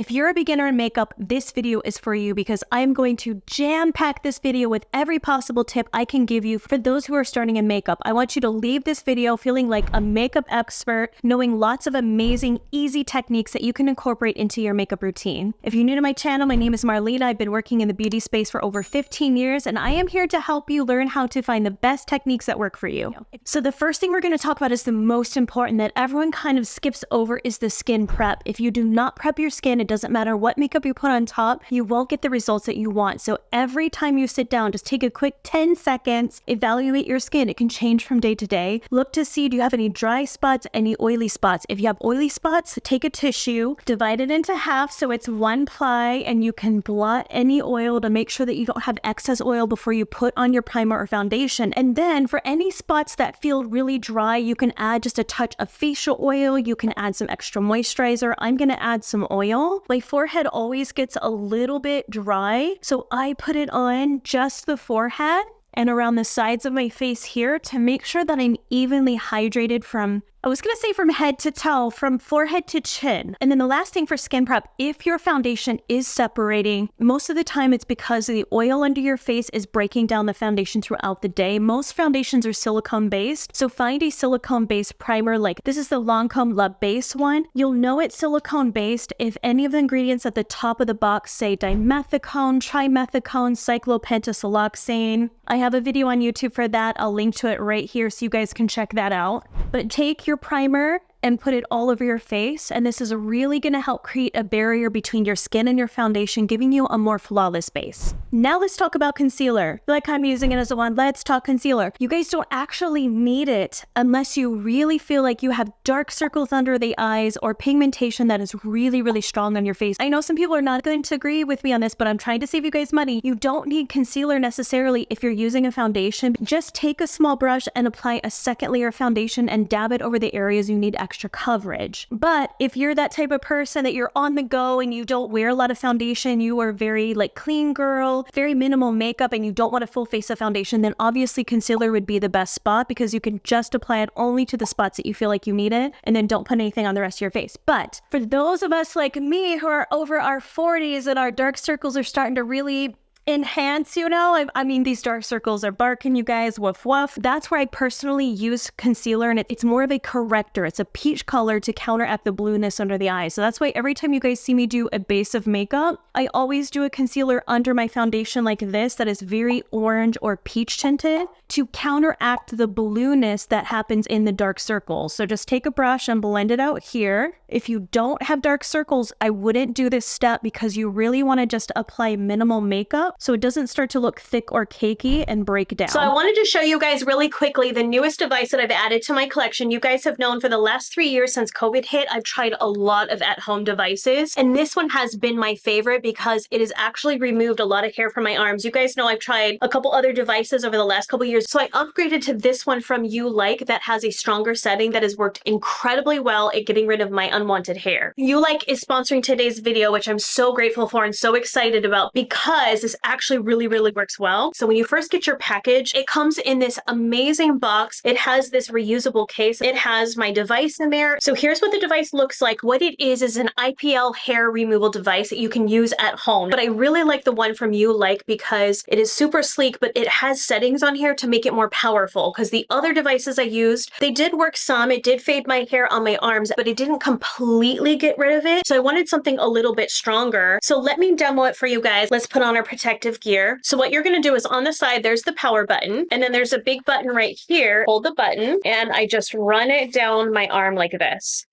If you're a beginner in makeup, this video is for you because I'm going to jam-pack this video with every possible tip I can give you for those who are starting in makeup. I want you to leave this video feeling like a makeup expert, knowing lots of amazing, easy techniques that you can incorporate into your makeup routine. If you're new to my channel, my name is Marlena. I've been working in the beauty space for over 15 years, and I am here to help you learn how to find the best techniques that work for you. So the first thing we're going to talk about is the most important that everyone kind of skips over is the skin prep. If you do not prep your skin, it doesn't matter what makeup you put on top, you won't get the results that you want. So every time you sit down, just take a quick 10 seconds, evaluate your skin. It can change from day to day. Look to see, do you have any dry spots, any oily spots? If you have oily spots, take a tissue, divide it into half so it's one ply, and you can blot any oil to make sure that you don't have excess oil before you put on your primer or foundation. And then for any spots that feel really dry, you can add just a touch of facial oil. You can add some extra moisturizer. I'm going to add some oil. My forehead always gets a little bit dry, so I put it on just the forehead and around the sides of my face here to make sure that I'm evenly hydrated from, I was going to say from head to toe, from forehead to chin. And then the last thing for skin prep, if your foundation is separating, most of the time it's because the oil under your face is breaking down the foundation throughout the day. Most foundations are silicone based, so find a silicone based primer. Like this is the Lancome La Base one. You'll know it's silicone based if any of the ingredients at the top of the box say dimethicone, trimethicone, cyclopentasiloxane. I have a video on YouTube for that. I'll link to it right here so you guys can check that out. But take your primer and put it all over your face, and this is really going to help create a barrier between your skin and your foundation, giving you a more flawless base. Now let's talk about concealer. Like I'm using it as a one, let's talk concealer. You guys don't actually need it unless you really feel like you have dark circles under the eyes or pigmentation that is really, really strong on your face. I know some people are not going to agree with me on this, but I'm trying to save you guys money. You don't need concealer necessarily if you're using a foundation. Just take a small brush and apply a second layer of foundation and dab it over the areas you need extra coverage. But if you're that type of person that you're on the go and you don't wear a lot of foundation, you are very like clean girl, very minimal makeup, and you don't want a full face of foundation, then obviously concealer would be the best spot because you can just apply it only to the spots that you feel like you need it, and then don't put anything on the rest of your face. But for those of us like me who are over our 40s and our dark circles are starting to really enhance, you know, I mean, these dark circles are barking, you guys, woof woof. That's where I personally use concealer, and it's more of a corrector. It's a peach color to counteract the blueness under the eyes. So that's why every time you guys see me do a base of makeup, I always do a concealer under my foundation like this that is very orange or peach tinted to counteract the blueness that happens in the dark circles. So just take a brush and blend it out here. If you don't have dark circles, I wouldn't do this step because you really want to just apply minimal makeup so it doesn't start to look thick or cakey and break down. So I wanted to show you guys really quickly the newest device that I've added to my collection. You guys have known for the last 3 years since COVID hit, I've tried a lot of at-home devices, and this one has been my favorite because it has actually removed a lot of hair from my arms. You guys know I've tried a couple other devices over the last couple years, so I upgraded to this one from YouLike that has a stronger setting that has worked incredibly well at getting rid of my unwanted hair. YouLike is sponsoring today's video, which I'm so grateful for and so excited about because this actually really works well. So when you first get your package, it comes in this amazing box. It has this reusable case. It has my device in there. So here's what the device looks like. What it is an IPL hair removal device that you can use at home. But I really like the one from YouLike because it is super sleek, but it has settings on here to make it more powerful, because the other devices I used, they did work some. It did fade my hair on my arms, but it didn't completely get rid of it. So I wanted something a little bit stronger. So let me demo it for you guys. Let's put on our protective gear. So what you're going to do is on the side, there's the power button, and then there's a big button right here. Hold the button, and I just run it down my arm like this.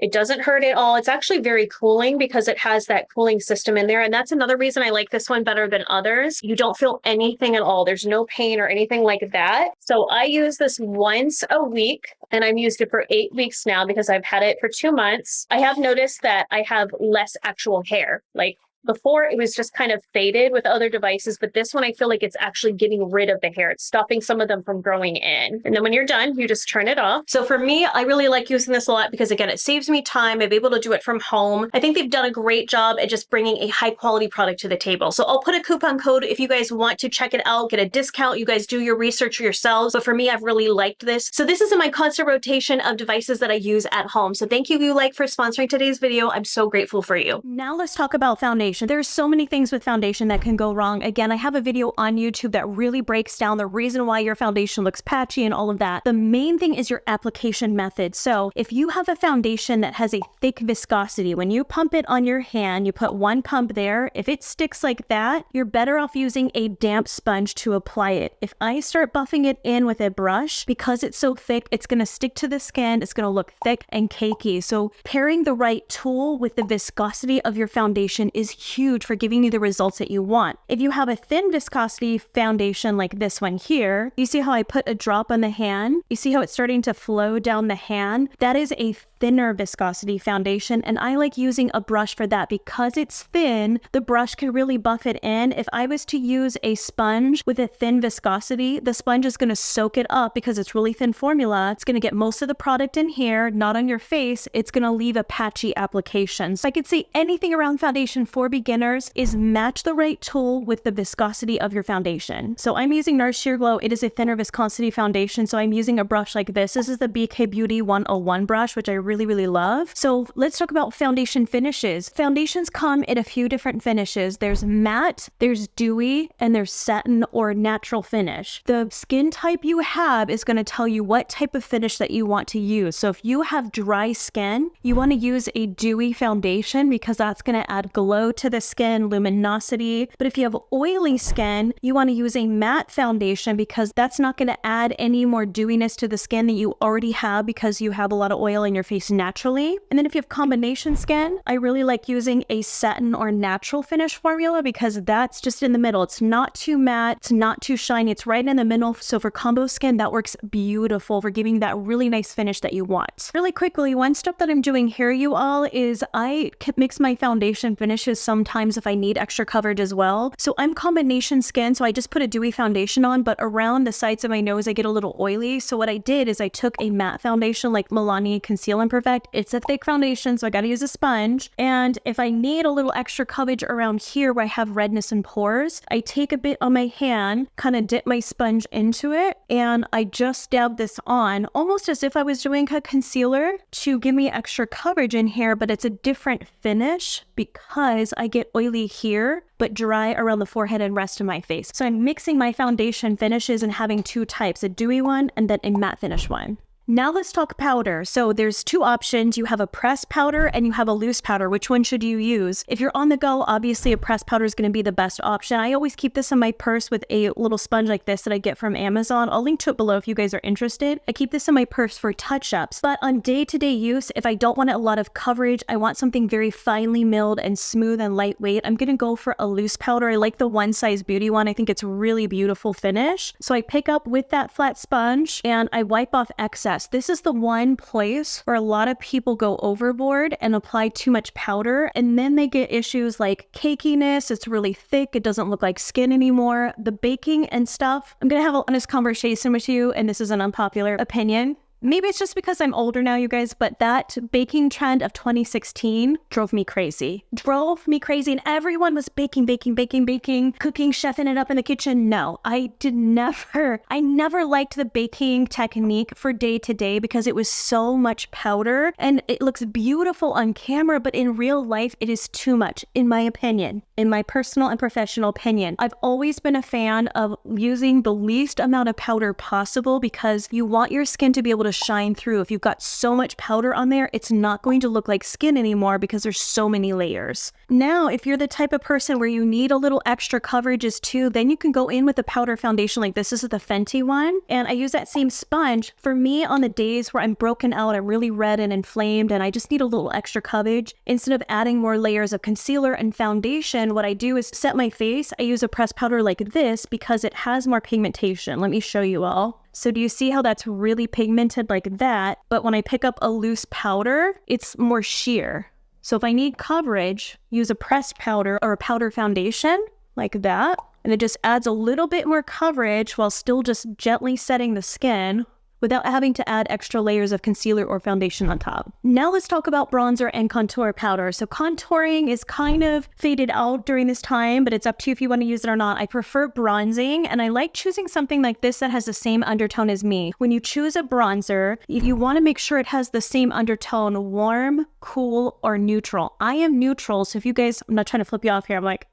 It doesn't hurt at all. It's actually very cooling because it has that cooling system in there. And that's another reason I like this one better than others. You don't feel anything at all. There's no pain or anything like that. So I use this once a week, and I've used it for 8 weeks now because I've had it for 2 months. I have noticed that I have less actual hair. Like Before, it was just kind of faded with other devices, but this one I feel like it's actually getting rid of the hair. It's stopping some of them from growing in. And then when you're done, you just turn it off. So for me, I really like using this a lot because again, it saves me time. I'm able to do it from home. I think they've done a great job at just bringing a high quality product to the table. So I'll put a coupon code if you guys want to check it out, get a discount. You guys do your research yourselves. But for me, I've really liked this. So this is in my constant rotation of devices that I use at home. So thank you, Like, for sponsoring today's video. I'm so grateful for you. Now let's talk about foundation. There's so many things with foundation that can go wrong. Again, I have a video on YouTube that really breaks down the reason why your foundation looks patchy and all of that. The main thing is your application method. So if you have a foundation that has a thick viscosity, when you pump it on your hand, you put one pump there. If it sticks like that, you're better off using a damp sponge to apply it. If I start buffing it in with a brush, because it's so thick, it's going to stick to the skin. It's going to look thick and cakey. So pairing the right tool with the viscosity of your foundation is huge for giving you the results that you want. If you have a thin viscosity foundation like this one here, you see how I put a drop on the hand? You see how it's starting to flow down the hand? That is a thinner viscosity foundation, and I like using a brush for that because it's thin. The brush can really buff it in. If I was to use a sponge with a thin viscosity, the sponge is going to soak it up because it's really thin formula. It's going to get most of the product in here, not on your face. It's going to leave a patchy application. So I could say anything around foundation for beginners is match the right tool with the viscosity of your foundation. So I'm using NARS Sheer Glow. It is a thinner viscosity foundation, so I'm using a brush like this. This is the BK Beauty 101 brush, which I really love. So let's talk about foundation finishes. Foundations come in a few different finishes. There's matte, there's dewy, and there's satin or natural finish. The skin type you have is going to tell you what type of finish that you want to use. So if you have dry skin, you want to use a dewy foundation because that's going to add glow to the skin, luminosity. But if you have oily skin, you want to use a matte foundation because that's not going to add any more dewiness to the skin that you already have because you have a lot of oil in your face naturally. And then if you have combination skin, I really like using a satin or natural finish formula because that's just in the middle. It's not too matte, it's not too shiny, it's right in the middle. So for combo skin, that works beautiful for giving that really nice finish that you want. Really quickly, one step that I'm doing here, you all, is I mix my foundation finishes sometimes if I need extra coverage as well. So I'm combination skin, so I just put a dewy foundation on, but around the sides of my nose, I get a little oily. So what I did is I took a matte foundation like Milani Conceal and Perfect. It's a thick foundation, so I got to use a sponge. And if I need a little extra coverage around here where I have redness and pores, I take a bit on my hand, kind of dip my sponge into it, and I just dab this on, almost as if I was doing a concealer to give me extra coverage in here, but it's a different finish because I get oily here, but dry around the forehead and rest of my face. So I'm mixing my foundation finishes and having two types, a dewy one and then a matte finish one. Now let's talk powder. So there's two options. You have a pressed powder and you have a loose powder. Which one should you use? If you're on the go, obviously a pressed powder is going to be the best option. I always keep this in my purse with a little sponge like this that I get from Amazon. I'll link to it below if you guys are interested. I keep this in my purse for touch-ups. But on day-to-day use, if I don't want a lot of coverage, I want something very finely milled and smooth and lightweight, I'm going to go for a loose powder. I like the One Size Beauty one. I think it's a really beautiful finish. So I pick up with that flat sponge and I wipe off excess. This is the one place where a lot of people go overboard and apply too much powder, and then they get issues like cakiness. It's really thick. It doesn't look like skin anymore. The baking and stuff. I'm going to have an honest conversation with you, and this is an unpopular opinion. Maybe it's just because I'm older now, you guys, but that baking trend of 2016 drove me crazy. And everyone was baking, cooking, chefing it up in the kitchen. No, I never liked the baking technique for day to day because it was so much powder and it looks beautiful on camera, but in real life, it is too much, in my opinion, in my personal and professional opinion. I've always been a fan of using the least amount of powder possible because you want your skin to be able to shine through. If you've got so much powder on there, it's not going to look like skin anymore because there's so many layers. Now, if you're the type of person where you need a little extra coverages too, then you can go in with a powder foundation like this. This is the Fenty one, and I use that same sponge. For me, on the days where I'm broken out, I'm really red and inflamed, and I just need a little extra coverage, instead of adding more layers of concealer and foundation, what I do is set my face. I use a pressed powder like this because it has more pigmentation. Let me show you all. So do you see how that's really pigmented like that? But when I pick up a loose powder, it's more sheer. So if I need coverage, use a pressed powder or a powder foundation like that. And it just adds a little bit more coverage while still just gently setting the skin without having to add extra layers of concealer or foundation on top. Now let's talk about bronzer and contour powder. So contouring is kind of faded out during this time, but it's up to you if you want to use it or not. I prefer bronzing, and I like choosing something like this that has the same undertone as me. When you choose a bronzer, you want to make sure it has the same undertone, warm, cool, or neutral. I am neutral, so if you guys, I'm not trying to flip you off here, I'm like,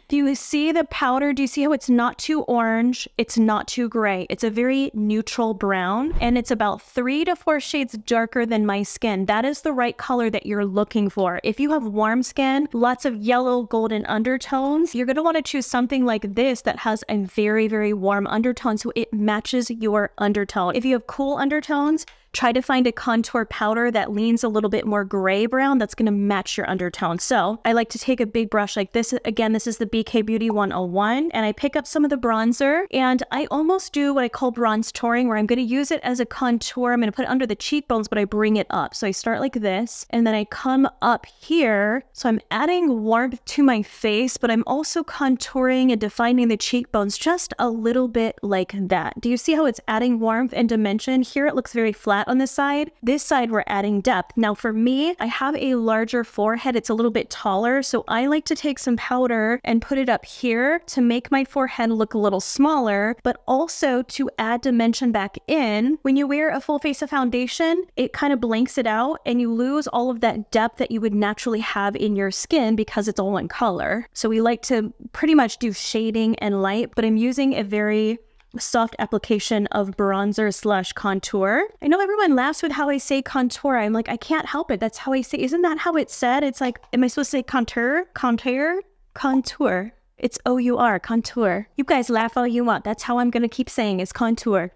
do you see the powder? Do you see how it's not too orange? It's not too gray. It's a very neutral brown, and it's about 3 to 4 shades darker than my skin. That is the right color that you're looking for. If you have warm skin, lots of yellow, golden undertones, you're going to want to choose something like this that has a very, very warm undertone so it matches your undertone. If you have cool undertones, try to find a contour powder that leans a little bit more gray brown that's going to match your undertone. So I like to take a big brush like this. Again, this is the BK Beauty 101, and I pick up some of the bronzer, and I almost do what I call bronze touring, where I'm going to use it as a contour. I'm going to put it under the cheekbones, but I bring it up. So I start like this, and then I come up here. So I'm adding warmth to my face, but I'm also contouring and defining the cheekbones just a little bit like that. Do you see how it's adding warmth and dimension? Here it looks very flat on this side. This side we're adding depth. Now for me, I have a larger forehead. It's a little bit taller, so I like to take some powder and put it up here to make my forehead look a little smaller, but also to add dimension back in. When you wear a full face of foundation, it kind of blanks it out and you lose all of that depth that you would naturally have in your skin because it's all one color. So we like to pretty much do shading and light, but I'm using a very soft application of bronzer slash contour. I know everyone laughs with how I say contour. I'm like, I can't help it. That's how I say. Isn't that how it's said? It's like, am I supposed to say contour? Contour? Contour. It's O-U-R, contour. You guys laugh all you want. That's how I'm going to keep saying is contour.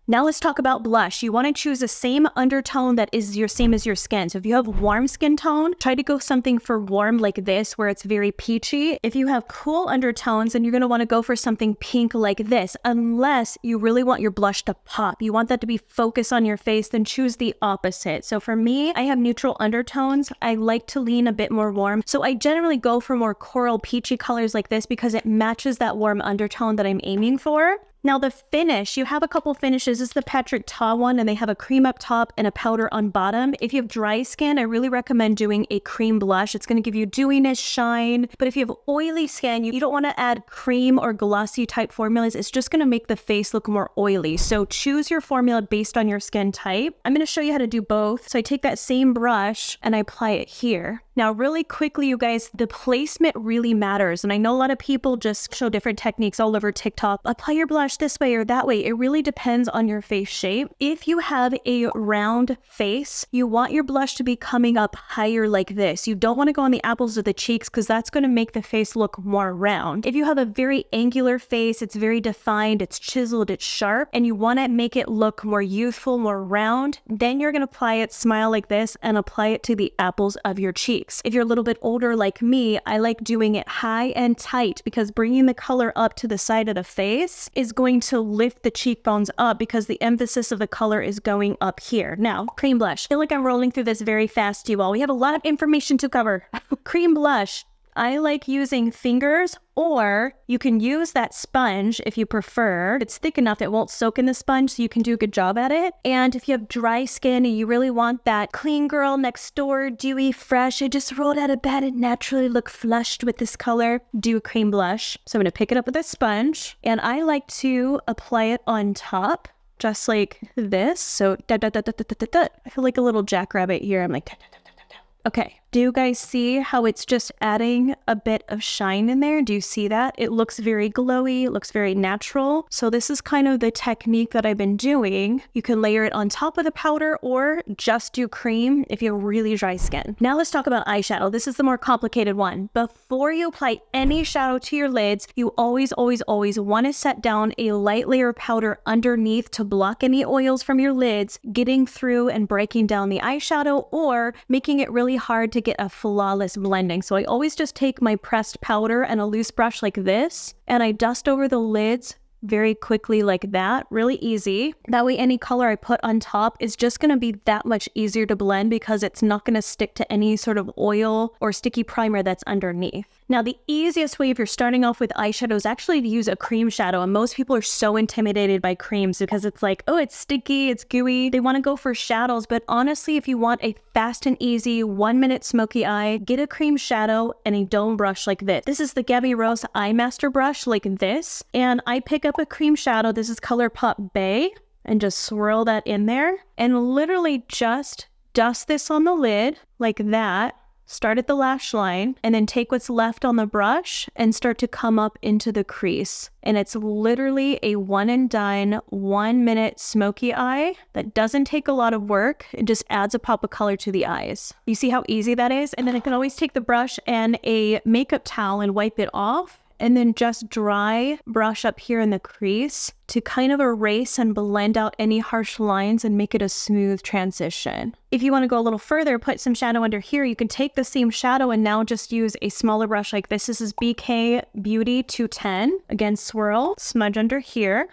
Now let's talk about blush. You want to choose the same undertone that is same as your skin. So if you have warm skin tone, try to go something for warm like this, where it's very peachy. If you have cool undertones, then you're going to want to go for something pink like this, unless you really want your blush to pop. You want that to be focused on your face, then choose the opposite. So for me, I have neutral undertones. I like to lean a bit more warm. So I generally go for more coral peachy colors like this because it matches that warm undertone that I'm aiming for. Now the finish, you have a couple finishes. This is the Patrick Ta one, and they have a cream up top and a powder on bottom. If you have dry skin, I really recommend doing a cream blush. It's going to give you dewiness, shine. But if you have oily skin, you don't want to add cream or glossy type formulas. It's just going to make the face look more oily. So choose your formula based on your skin type. I'm going to show you how to do both. So I take that same brush and I apply it here. Now, really quickly, you guys, the placement really matters. And I know a lot of people just show different techniques all over TikTok. Apply your blush this way or that way. It really depends on your face shape. If you have a round face, you want your blush to be coming up higher like this. You don't want to go on the apples of the cheeks because that's going to make the face look more round. If you have a very angular face, it's very defined, it's chiseled, it's sharp, and you want to make it look more youthful, more round, then you're going to apply it, smile like this, and apply it to the apples of your cheeks. If you're a little bit older like me, I like doing it high and tight because bringing the color up to the side of the face is going to lift the cheekbones up because the emphasis of the color is going up here. Now, cream blush. I feel like I'm rolling through this very fast, you all. We have a lot of information to cover. Cream blush. I like using fingers, or you can use that sponge if you prefer. It's thick enough that it won't soak in the sponge, so you can do a good job at it. And if you have dry skin and you really want that clean girl next door, dewy, fresh, I just rolled out of bed and naturally look flushed with this color, do a cream blush. So I'm going to pick it up with a sponge, and I like to apply it on top, just like this. So da da da da da da da. I feel like a little jackrabbit here. I'm like da da da da da. Okay. Do you guys see how it's just adding a bit of shine in there? Do you see that? It looks very glowy, it looks very natural. So this is kind of the technique that I've been doing. You can layer it on top of the powder or just do cream if you have really dry skin. Now let's talk about eyeshadow. This is the more complicated one. Before you apply any shadow to your lids, you always want to set down a light layer of powder underneath to block any oils from your lids getting through and breaking down the eyeshadow or making it really hard to get a flawless blending. So I always just take my pressed powder and a loose brush like this, and I dust over the lids very quickly like that, really easy. That way any color I put on top is just going to be that much easier to blend because it's not going to stick to any sort of oil or sticky primer that's underneath. Now, the easiest way if you're starting off with eyeshadow is actually to use a cream shadow, and most people are so intimidated by creams because it's like, oh, it's sticky, it's gooey. They want to go for shadows, but honestly, if you want a fast and easy 1-minute smoky eye, get a cream shadow and a dome brush like this. This is the Gabby Rose Eye Master brush like this, and I pick up a cream shadow. This is ColourPop Bay, and just swirl that in there and literally just dust this on the lid like that. Start at the lash line and then take what's left on the brush and start to come up into the crease. And it's literally a one and done 1-minute smoky eye that doesn't take a lot of work. It just adds a pop of color to the eyes. You see how easy that is? And then I can always take the brush and a makeup towel and wipe it off, and then just dry brush up here in the crease to kind of erase and blend out any harsh lines and make it a smooth transition. If you want to go a little further, put some shadow under here, you can take the same shadow and now just use a smaller brush like this. This is BK Beauty 210. Again, swirl, smudge under here.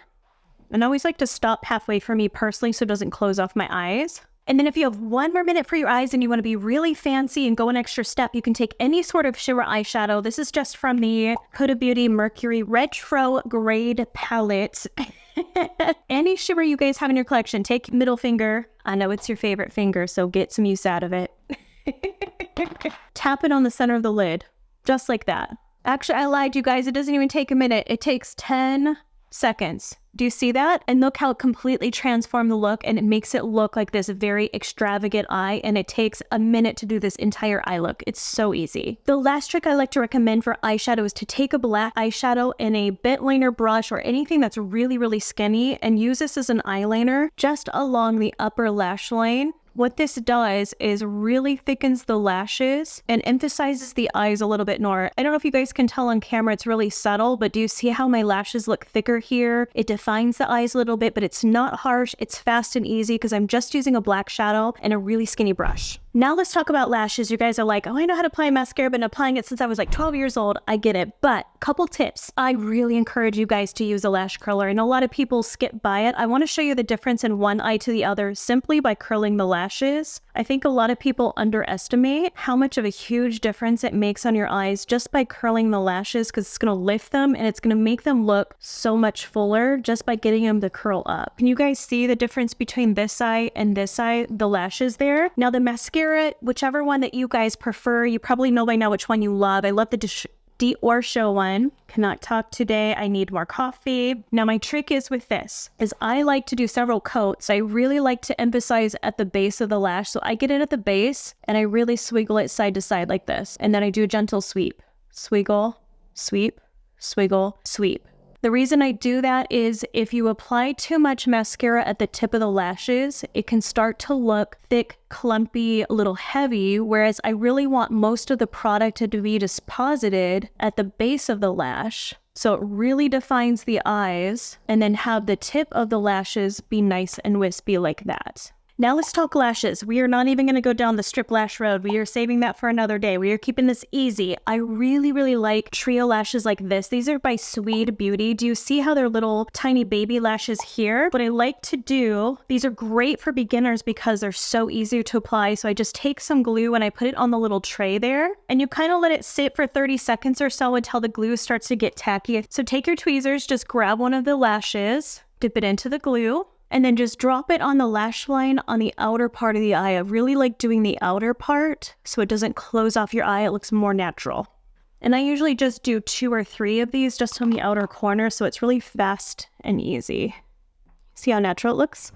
And I always like to stop halfway for me personally so it doesn't close off my eyes. And then if you have 1 more minute for your eyes and you want to be really fancy and go an extra step, you can take any sort of shimmer eyeshadow. This is just from the Huda Beauty Mercury Retro Grade Palette. Any shimmer you guys have in your collection, take middle finger. I know it's your favorite finger, so get some use out of it. Tap it on the center of the lid, just like that. Actually, I lied, you guys. It doesn't even take a minute. It takes 10 seconds. Do you see that? And look how it completely transformed the look, and it makes it look like this very extravagant eye, and it takes a minute to do this entire eye look. It's so easy. The last trick I like to recommend for eyeshadow is to take a black eyeshadow and a bent liner brush or anything that's really, really skinny and use this as an eyeliner just along the upper lash line. What this does is really thickens the lashes and emphasizes the eyes a little bit more. I don't know if you guys can tell on camera, it's really subtle, but do you see how my lashes look thicker here? It defines the eyes a little bit, but it's not harsh. It's fast and easy because I'm just using a black shadow and a really skinny brush. Now let's talk about lashes. You guys are like, oh, I know how to apply mascara, been applying it since I was like 12 years old. I get it. But couple tips. I really encourage you guys to use a lash curler, and a lot of people skip by it. I want to show you the difference in one eye to the other simply by curling the lashes. I think a lot of people underestimate how much of a huge difference it makes on your eyes just by curling the lashes, because it's going to lift them and it's going to make them look so much fuller just by getting them to curl up. Can you guys see the difference between this eye and this eye, the lashes there? Now the mascara, whichever one that you guys prefer, you probably know by now which one you love. I love the Eyeshadow one. Cannot talk today. I need more coffee. Now my trick is with this, is I like to do several coats. I really like to emphasize at the base of the lash. So I get it at the base and I really swiggle it side to side like this. And then I do a gentle sweep. Swiggle, sweep, swiggle, sweep. The reason I do that is if you apply too much mascara at the tip of the lashes, it can start to look thick, clumpy, a little heavy, whereas I really want most of the product to be deposited at the base of the lash. So it really defines the eyes, and then have the tip of the lashes be nice and wispy like that. Now let's talk lashes. We are not even going to go down the strip lash road. We are saving that for another day. We are keeping this easy. I really, really like trio lashes like this. These are by Sweet Beauty. Do you see how they're little tiny baby lashes here? What I like to do, these are great for beginners because they're so easy to apply. So I just take some glue and I put it on the little tray there, and you kind of let it sit for 30 seconds or so until the glue starts to get tacky. So take your tweezers, just grab one of the lashes, dip it into the glue, and then just drop it on the lash line on the outer part of the eye. I really like doing the outer part so it doesn't close off your eye. It looks more natural. And I usually just do 2 or 3 of these just on the outer corner, so it's really fast and easy. See how natural it looks?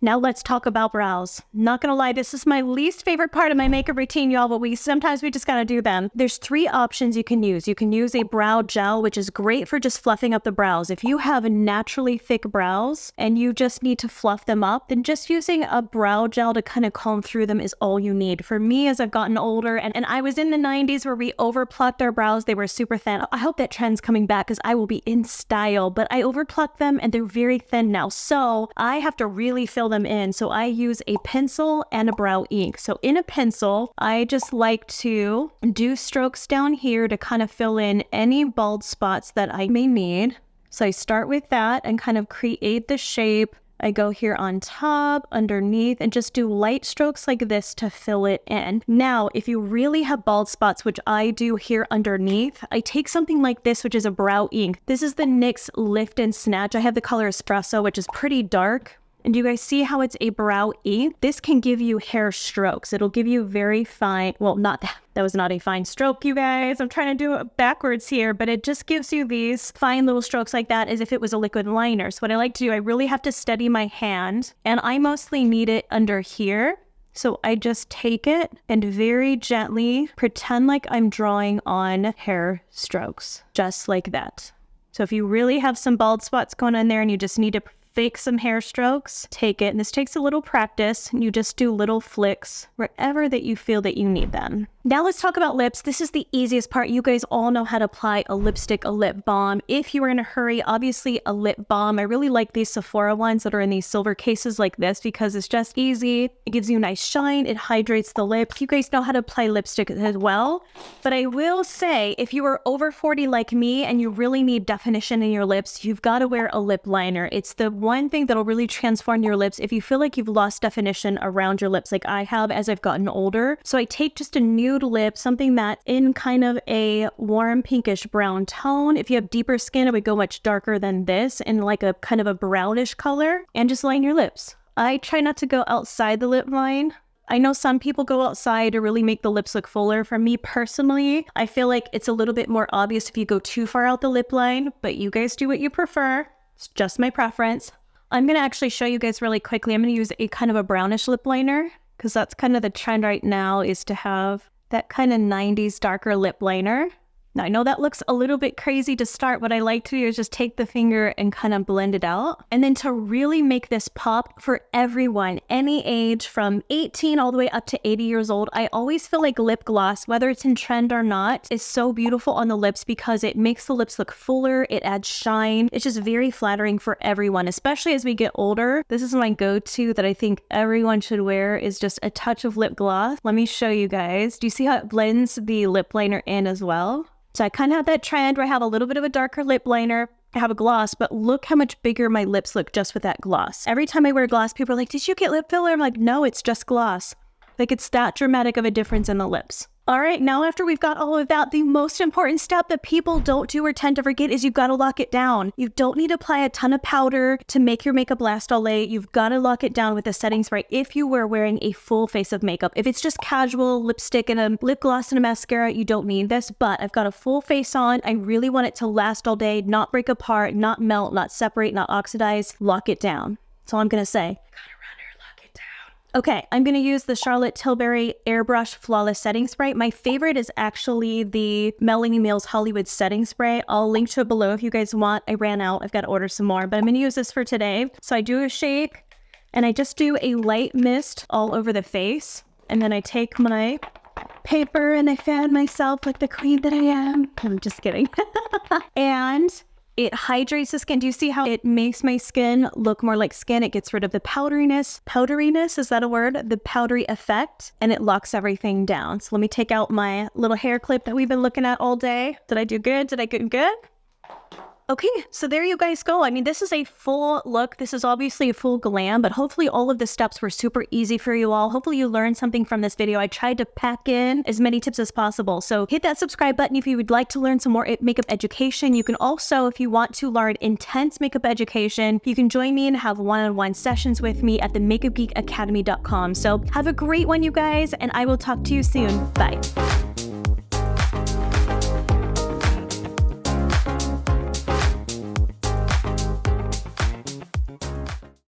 Now let's talk about brows. Not gonna lie, this is my least favorite part of my makeup routine, y'all, but sometimes we just gotta do them. There's 3 options you can use. You can use a brow gel, which is great for just fluffing up the brows. If you have naturally thick brows and you just need to fluff them up, then just using a brow gel to kind of comb through them is all you need. For me, as I've gotten older, and I was in the 90s where we overplucked our brows, they were super thin. I hope that trend's coming back because I will be in style, but I overplucked them and they're very thin now. So I have to really fill them in. So I use a pencil and a brow ink. So in a pencil, I just like to do strokes down here to kind of fill in any bald spots that I may need. So I start with that and kind of create the shape. I go here on top, underneath, and just do light strokes like this to fill it in. Now, if you really have bald spots, which I do here underneath, I take something like this, which is a brow ink. This is the NYX Lift and Snatch. I have the color Espresso, which is pretty dark. And do you guys see how it's a brow ink? This can give you hair strokes. It'll give you very fine, well, not that. That was not a fine stroke, you guys. I'm trying to do it backwards here, but it just gives you these fine little strokes like that as if it was a liquid liner. So what I like to do, I really have to steady my hand, and I mostly need it under here. So I just take it and very gently pretend like I'm drawing on hair strokes, just like that. So if you really have some bald spots going on there and you just need to fake some hair strokes, take it. And this takes a little practice. And you just do little flicks wherever that you feel that you need them. Now let's talk about lips. This is the easiest part. You guys all know how to apply a lipstick, a lip balm. If you are in a hurry, obviously a lip balm. I really like these Sephora ones that are in these silver cases like this because it's just easy. It gives you a nice shine. It hydrates the lips. You guys know how to apply lipstick as well. But I will say, if you are over 40 like me and you really need definition in your lips, you've got to wear a lip liner. It's the one thing that'll really transform your lips if you feel like you've lost definition around your lips like I have as I've gotten older. So I take just a nude lip, something that in kind of a warm pinkish brown tone. If you have deeper skin, it would go much darker than this in like a kind of a brownish color, and just line your lips. I try not to go outside the lip line. I know some people go outside to really make the lips look fuller. For me personally, I feel like it's a little bit more obvious if you go too far out the lip line, but you guys do what you prefer. It's just my preference. I'm going to actually show you guys really quickly. I'm going to use a kind of a brownish lip liner because that's kind of the trend right now, is to have that kind of 90s darker lip liner. Now I know that looks a little bit crazy to start. What I like to do is just take the finger and kind of blend it out. And then to really make this pop for everyone, any age from 18 all the way up to 80 years old, I always feel like lip gloss, whether it's in trend or not, is so beautiful on the lips because it makes the lips look fuller, it adds shine. It's just very flattering for everyone, especially as we get older. This is my go-to that I think everyone should wear, is just a touch of lip gloss. Let me show you guys. Do you see how it blends the lip liner in as well? So I kind of have that trend where I have a little bit of a darker lip liner. I have a gloss, but look how much bigger my lips look just with that gloss. Every time I wear gloss, people are like, did you get lip filler? I'm like, no, it's just gloss. Like, it's that dramatic of a difference in the lips. All right, now after we've got all of that, the most important step that people don't do or tend to forget is you've got to lock it down. You don't need to apply a ton of powder to make your makeup last all day. You've got to lock it down with the setting spray if you were wearing a full face of makeup. If it's just casual lipstick and a lip gloss and a mascara, you don't need this, but I've got a full face on. I really want it to last all day, not break apart, not melt, not separate, not oxidize. Lock it down. That's all I'm going to say. Okay, I'm going to use the Charlotte Tilbury Airbrush Flawless Setting Spray. My favorite is actually the Melanie Mills Hollywood Setting Spray. I'll link to it below if you guys want. I ran out. I've got to order some more, but I'm going to use this for today. So I do a shake, and I just do a light mist all over the face. And then I take my paper and I fan myself like the queen that I am. I'm just kidding. And it hydrates the skin. Do you see how it makes my skin look more like skin? It gets rid of the powderiness. Powderiness, is that a word? The powdery effect. And it locks everything down. So let me take out my little hair clip that we've been looking at all day. Did I do good? Did I get good? Okay, so there you guys go. I mean, this is a full look. This is obviously a full glam, but hopefully all of the steps were super easy for you all. Hopefully you learned something from this video. I tried to pack in as many tips as possible. So hit that subscribe button if you would like to learn some more makeup education. You can also, if you want to learn intense makeup education, you can join me and have one-on-one sessions with me at the makeupgeekacademy.com. So have a great one, you guys, and I will talk to you soon. Bye.